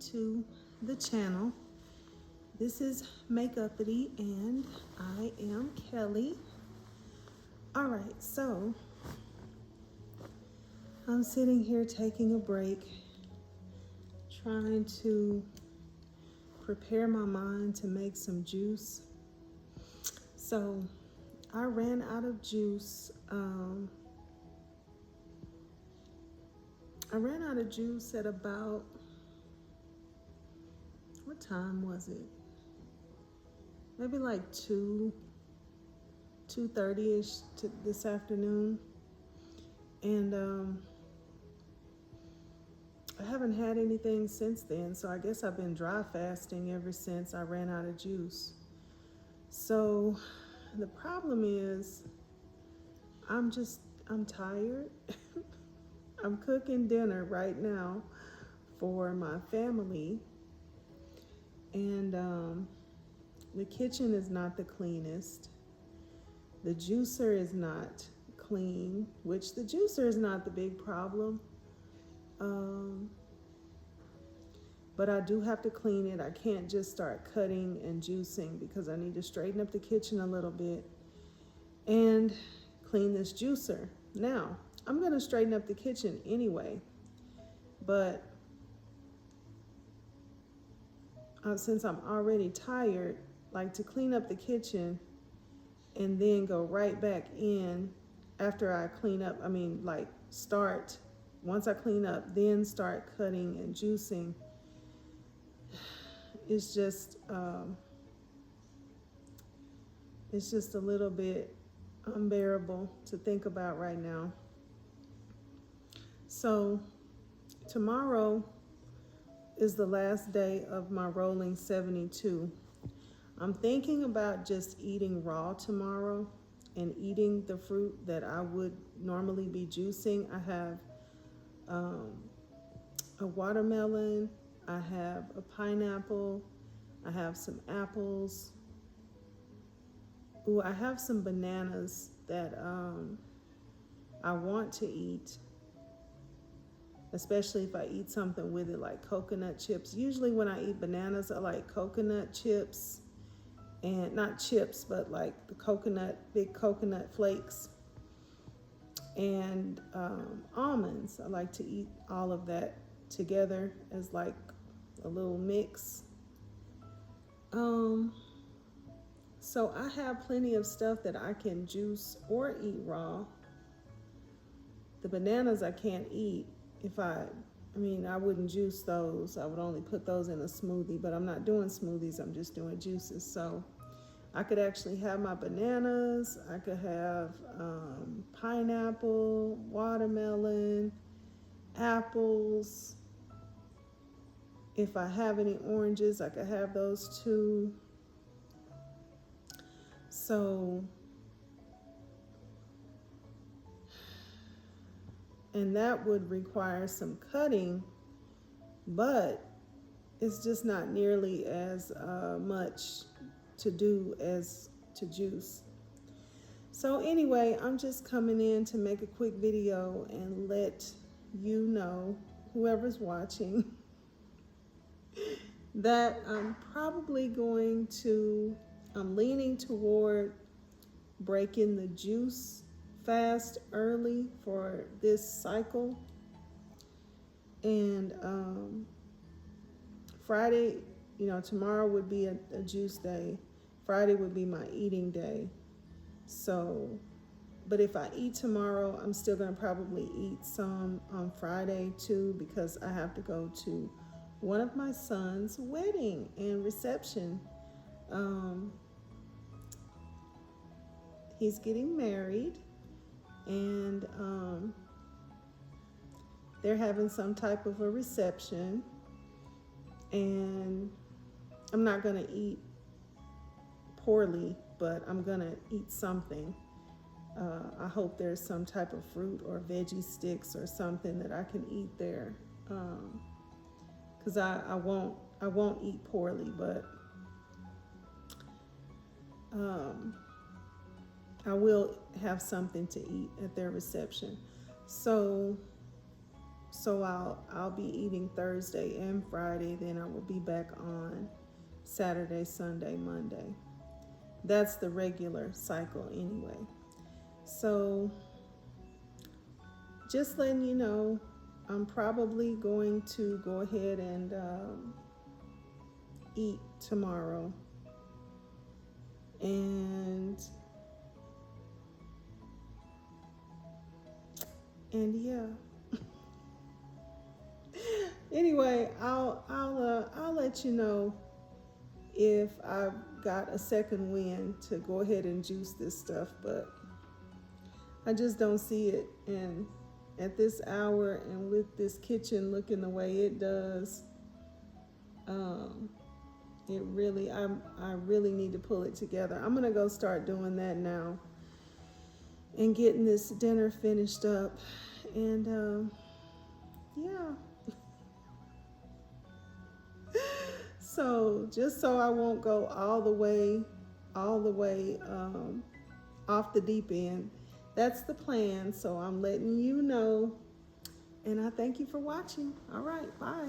to the channel. This is Makeupity and I am Kelly. All right, so I'm sitting here taking a break, trying to prepare my mind to make some juice. So I ran out of juice. I ran out of juice at about, what time was it? Maybe like 2:30ish this afternoon. And I haven't had anything since then, so I guess I've been dry fasting ever since I ran out of juice. So the problem is I'm tired. I'm cooking dinner right now for my family, and the kitchen is not the cleanest. The juicer is not clean, which the juicer is not the big problem. But I do have to clean it. I can't just start cutting and juicing because I need to straighten up the kitchen a little bit and clean this juicer. Now, I'm going to straighten up the kitchen anyway, but since I'm already tired, like to clean up the kitchen and then go right back in after I clean up, once I clean up, then start cutting and juicing. It's just a little bit unbearable to think about right now. So tomorrow is the last day of my rolling 72. I'm thinking about just eating raw tomorrow and eating the fruit that I would normally be juicing. I have a watermelon, I have a pineapple, I have some apples. Ooh, I have some bananas that I want to eat, especially if I eat something with it like coconut chips. Usually when I eat bananas, I like coconut chips, and not chips, but like the big coconut flakes, and almonds. I like to eat all of that together as like a little mix. So I have plenty of stuff that I can juice or eat raw. The bananas I can't eat. I wouldn't juice those. I would only put those in a smoothie, but I'm not doing smoothies. I'm just doing juices. So I could actually have my bananas. I could have pineapple, watermelon, apples. If I have any oranges, I could have those too. So, and that would require some cutting, but it's just not nearly as much to do as to juice. So anyway, I'm just coming in to make a quick video and let you know, whoever's watching, that I'm leaning toward breaking the juice fast early for this cycle. And Friday, tomorrow would be a juice day. Friday would be my eating day. So, but if I eat tomorrow, I'm still going to probably eat some on Friday too, because I have to go to one of my son's wedding and reception. He's getting married, and they're having some type of a reception, and I'm not going to eat poorly, but I'm going to eat something. I hope there's some type of fruit or veggie sticks or something that I can eat there, because I won't eat poorly, but I will have something to eat at their reception. So So I'll be eating Thursday and Friday, then I will be back on Saturday, Sunday, Monday. That's the regular cycle anyway. So just letting you know, I'm probably going to go ahead and eat tomorrow. And yeah. Anyway, I'll let you know if I've got a second wind to go ahead and juice this stuff, but I just don't see it. And at this hour and with this kitchen looking the way it does, um, I really need to pull it together. I'm gonna go start doing that now and getting this dinner finished up. And yeah. So just so I won't go all the way off the deep end. That's the plan. So I'm letting you know. And I thank you for watching. All right, bye.